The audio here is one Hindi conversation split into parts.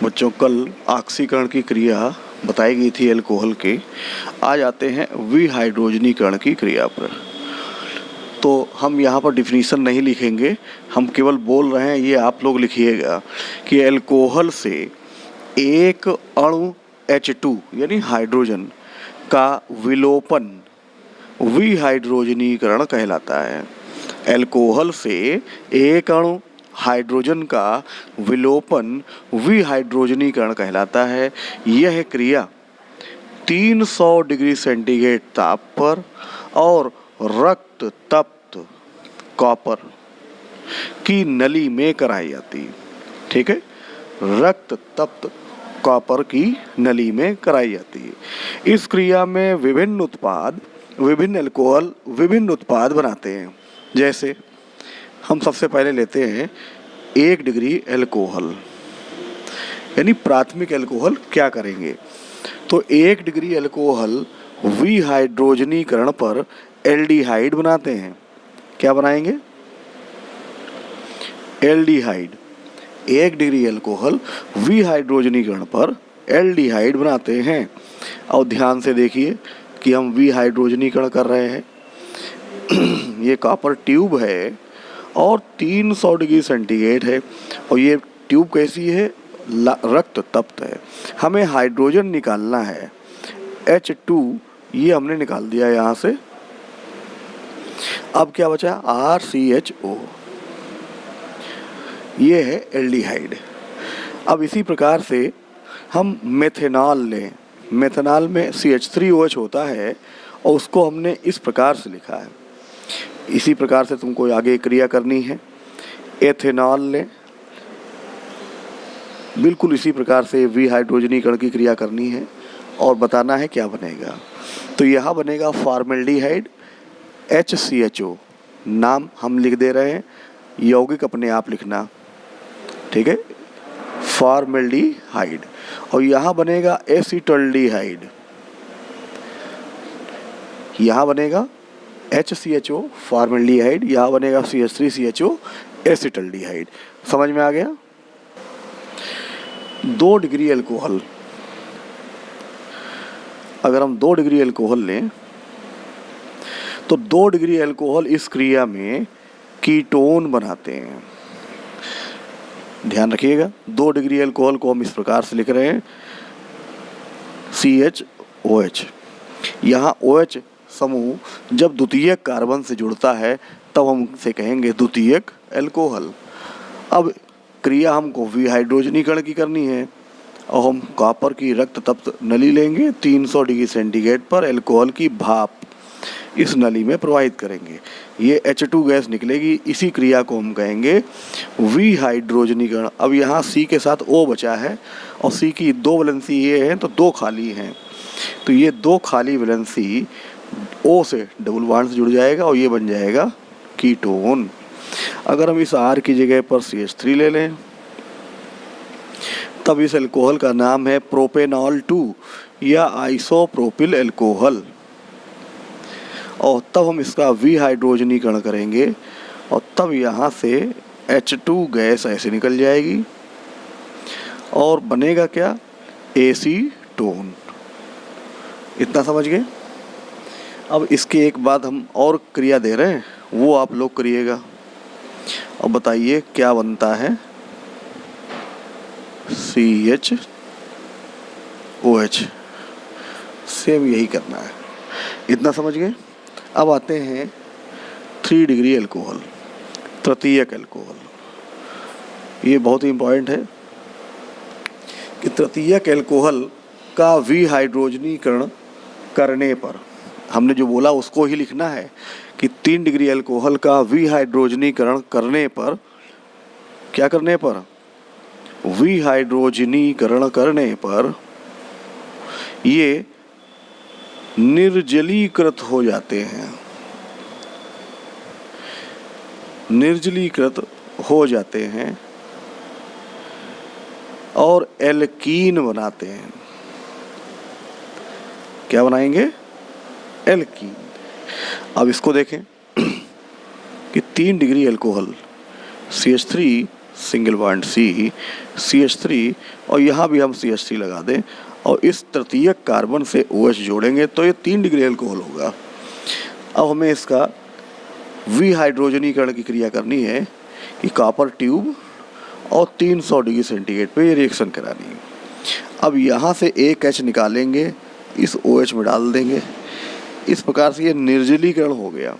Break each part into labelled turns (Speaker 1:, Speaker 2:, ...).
Speaker 1: बच्चों, कल ऑक्सीकरण की क्रिया बताई गई थी अल्कोहल के। आज आते हैं विहाइड्रोजनीकरण की क्रिया पर। तो हम यहाँ पर डिफिनीशन नहीं लिखेंगे, हम केवल बोल रहे हैं, ये आप लोग लिखिएगा कि अल्कोहल से एक अणु H2 यानी हाइड्रोजन का विलोपन विहाइड्रोजनीकरण कहलाता है। अल्कोहल से एक अणु हाइड्रोजन का विलोपन विहाइड्रोजनीकरण कहलाता है। यह क्रिया 300 डिग्री सेंटीग्रेड ताप पर और रक्त तप्त कॉपर की नली में कराई जाती है। ठीक है, रक्त तप्त कॉपर की नली में कराई जाती है। इस क्रिया में विभिन्न अल्कोहल विभिन्न उत्पाद बनाते हैं। जैसे हम सबसे पहले लेते हैं 1 डिग्री अल्कोहल, यानी प्राथमिक अल्कोहल क्या करेंगे। तो 1 डिग्री अल्कोहल विहाइड्रोजनीकरण पर एल्डिहाइड बनाते हैं। क्या बनाएंगे? एल्डिहाइड। 1 डिग्री अल्कोहल विहाइड्रोजनीकरण पर एल्डिहाइड बनाते हैं। और ध्यान से देखिए कि हम विहाइड्रोजनीकरण कर रहे हैं। ये कॉपर ट्यूब है और 300 डिग्री सेंटीग्रेड है, और ये ट्यूब कैसी है? रक्त तप्त है। हमें हाइड्रोजन निकालना है, H2 ये हमने निकाल दिया यहाँ से। अब क्या बचा? RCHO, ये है एल्डिहाइड। अब इसी प्रकार से हम मेथेनॉल लें। मेथेनॉल में CH3OH होता है और उसको हमने इस प्रकार से लिखा है। इसी प्रकार से तुमको आगे क्रिया करनी है। एथेनॉल लें, बिल्कुल इसी प्रकार से विहाइड्रोजनीकरण की क्रिया करनी है और बताना है क्या बनेगा। तो यहाँ बनेगा फॉर्मेल्डिहाइड HCHO। नाम हम लिख दे रहे हैं, यौगिक अपने आप लिखना। ठीक है, फॉर्मेल्डिहाइड। और यहाँ बनेगा एसिटल्डिहाइड। यहाँ बनेगा HCHO फॉर्मेल्डिहाइड, यहाँ बनेगा CH3CHO एसिटल्डिहाइड। समझ में आ गया? 2 डिग्री अल्कोहल, अगर हम 2 डिग्री अल्कोहल लें तो 2 डिग्री अल्कोहल इस क्रिया में कीटोन बनाते हैं। ध्यान रखिएगा, 2 डिग्री अल्कोहल को हम इस प्रकार से लिख रहे हैं, CHOH। यहाँ OH समूह जब द्वितीयक कार्बन से जुड़ता है तब हम उसे कहेंगे द्वितीयक अल्कोहल। अब क्रिया हमको विहाइड्रोजनीकरण की करनी है और हम कॉपर की रक्त तप्त नली लेंगे। 300 डिग्री सेंटीग्रेड पर अल्कोहल की भाप इस नली में प्रवाहित करेंगे। ये H2 गैस निकलेगी। इसी क्रिया को हम कहेंगे विहाइड्रोजनीकरण। अब यहाँ C के साथ O बचा है और C की 2 वैलेंसी ये है तो 2 खाली हैं। तो ये 2 खाली वैलेंसी O से डबल बॉन्ड से जुड़ जाएगा और ये बन जाएगा कीटोन। अगर हम इस R की जगह पर CH3 ले लें तब इस अल्कोहल का नाम है प्रोपेनॉल 2 या आइसोप्रोपिल अल्कोहल। और तब हम इसका विहाइड्रोजनीकरण करेंगे और तब यहाँ से H2 गैस ऐसे निकल जाएगी और बनेगा क्या? एसीटोन। इतना समझ गए? अब इसके एक बाद हम और क्रिया दे रहे हैं, वो आप लोग करिएगा और बताइए क्या बनता है। CHOH, सेम यही करना है। इतना समझ गए? अब आते हैं 3 डिग्री अल्कोहल, तृतीयक अल्कोहल। ये बहुत ही इम्पोर्टेंट है कि तृतीयक अल्कोहल का विहाइड्रोजनीकरण करने पर, हमने जो बोला उसको ही लिखना है कि 3 डिग्री अल्कोहल का विहाइड्रोजनीकरण करने पर, क्या करने पर? विहाइड्रोजनीकरण करने पर ये निर्जलीकृत हो जाते हैं। निर्जलीकृत हो जाते हैं और एल्कीन बनाते हैं। क्या बनाएंगे? एल्कीन। अब इसको देखें कि 3 degree alcohol CH3 single bond C, CH3 और यहाँ भी हम CH3 लगा दें और इस तृतीयक कार्बन से OH जोड़ेंगे तो ये 3 डिग्री अल्कोहल होगा। अब हमें इसका विहाइड्रोजनीकरण की क्रिया करनी है कि कॉपर ट्यूब और 300 डिग्री सेंटीग्रेड पे ये रिएक्शन करानी है। अब यहाँ से एक H निकालेंगे, इस OH में डाल देंगे। इस प्रकार से ये निर्जलीकरण हो गया।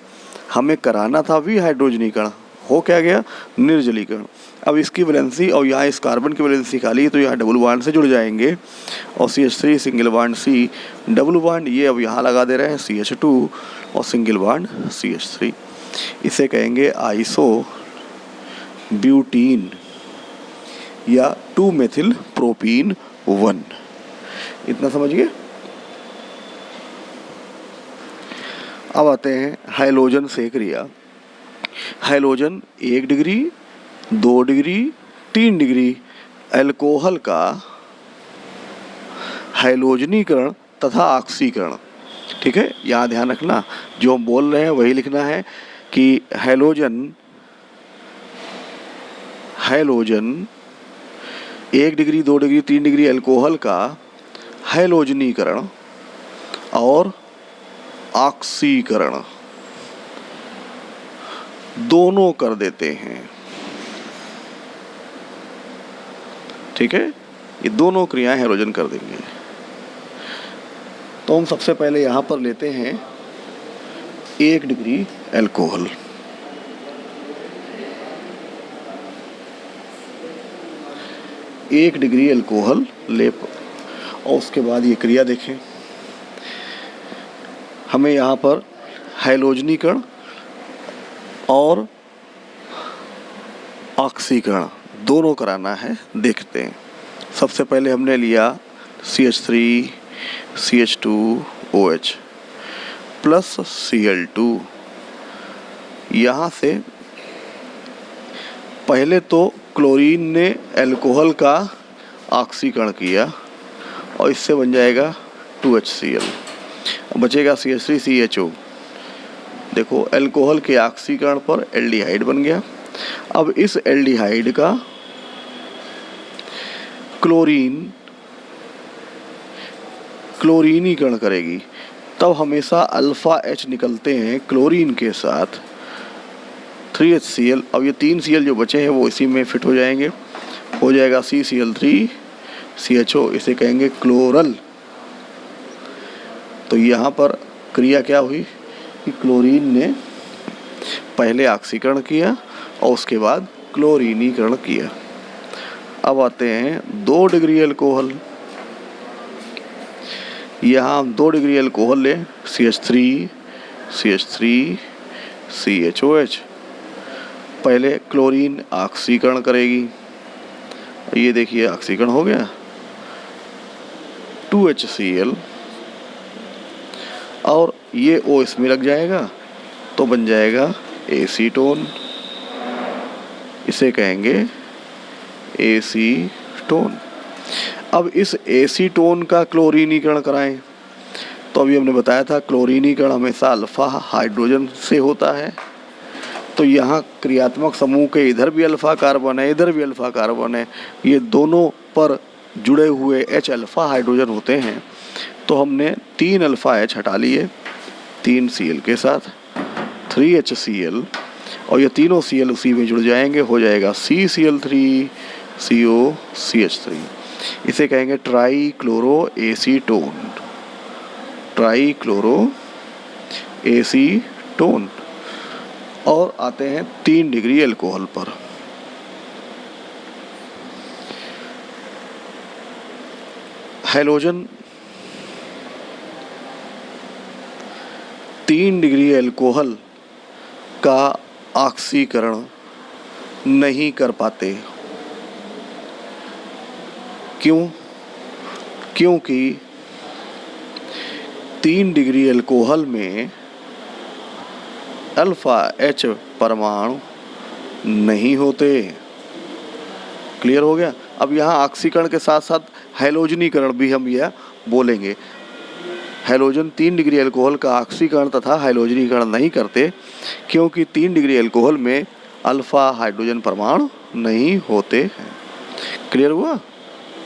Speaker 1: हमें कराना था विहाइड्रोजनीकरण, हो क्या गया? निर्जलीकरण। अब इसकी वैलेंसी और यहाँ इस कार्बन की वैलेंसी खाली है तो यहाँ डबल बॉन्ड से जुड़ जाएंगे और CH3 single bond C, double bond ये अब यहाँ लगा दे रहे हैं CH2 और सिंगल बॉन्ड CH3। इसे कहेंगे आइसो ब्यूटीन या 2 मेथिल प्रोपीन 1। इतना समझिए। अब आते हैं हाइलोजन से क्रिया। Halogen 1 degree, 2 degree, 3 degree alcohol का हाइलोजनीकरण तथा ऑक्सीकरण। ठीक है, यहाँ ध्यान रखना, जो हम बोल रहे हैं वही लिखना है कि halogen 1 degree, 2 degree, 3 degree alcohol का हाइलोजनीकरण और ऑक्सीकरण दोनों कर देते हैं। ठीक है, ये दोनों क्रियाएं हाइड्रोजन कर देंगे। तो हम सबसे पहले यहां पर लेते हैं 1 डिग्री अल्कोहल। एक डिग्री अल्कोहल लेप और उसके बाद ये क्रिया देखें। हमें यहाँ पर हाइलोजनीकरण और ऑक्सीकरण दोनों कराना है। देखते हैं। सबसे पहले हमने लिया CH3 CH2OH प्लस Cl2। यहाँ से पहले तो क्लोरीन ने अल्कोहल का ऑक्सीकरण किया और इससे बन जाएगा 2HCl, बचेगा CH3CHO। देखो, अल्कोहल के ऑक्सीकरण पर एल्डिहाइड बन गया। अब इस एल्डिहाइड का क्लोरीनीकरण करेगी, तब हमेशा अल्फा H निकलते हैं क्लोरीन के साथ 3HCl। अब ये 3 Cl जो बचे हैं वो इसी में फिट हो जाएंगे, हो जाएगा CCl3CHO। इसे कहेंगे क्लोरल। तो यहाँ पर क्रिया क्या हुई कि क्लोरीन ने पहले ऑक्सीकरण किया और उसके बाद क्लोरीनीकरण किया। अब आते हैं 2 डिग्री अल्कोहल। यहाँ 2 डिग्री अल्कोहल लें, CH3CHOH। पहले क्लोरीन ऑक्सीकरण करेगी, ये देखिए ऑक्सीकरण हो गया 2HCl और ये O इसमें लग जाएगा तो बन जाएगा एसीटोन। इसे कहेंगे एसीटोन। अब इस एसीटोन का क्लोरीनीकरण कराएं तो अभी हमने बताया था क्लोरीनीकरण हमेशा अल्फा हाइड्रोजन से होता है। तो यहाँ क्रियात्मक समूह के इधर भी अल्फा कार्बन है, इधर भी अल्फा कार्बन है, ये दोनों पर जुड़े हुए H अल्फा हाइड्रोजन होते हैं। तो हमने 3 अल्फा H हटा लिए 3 Cl के साथ 3HCl और ये तीनों Cl उसी में जुड़ जाएंगे, हो जाएगा CCl3COCH3। इसे कहेंगे ट्राईक्लोरो एसीटोन। Trichloro acetone. और आते हैं 3 डिग्री अल्कोहल पर। हाइलोजन 3 डिग्री अल्कोहल का ऑक्सीकरण नहीं कर पाते। क्यों? क्योंकि 3 डिग्री अल्कोहल में अल्फा H परमाणु नहीं होते। क्लियर हो गया? अब यहाँ ऑक्सीकरण के साथ साथ हाइलोजनीकरण भी हम यह बोलेंगे। हाइलोजन 3 डिग्री अल्कोहल का ऑक्सीकरण तथा हाइलोजनीकरण नहीं करते क्योंकि 3 डिग्री अल्कोहल में अल्फा हाइड्रोजन परमाणु नहीं होते हैं। क्लियर हुआ?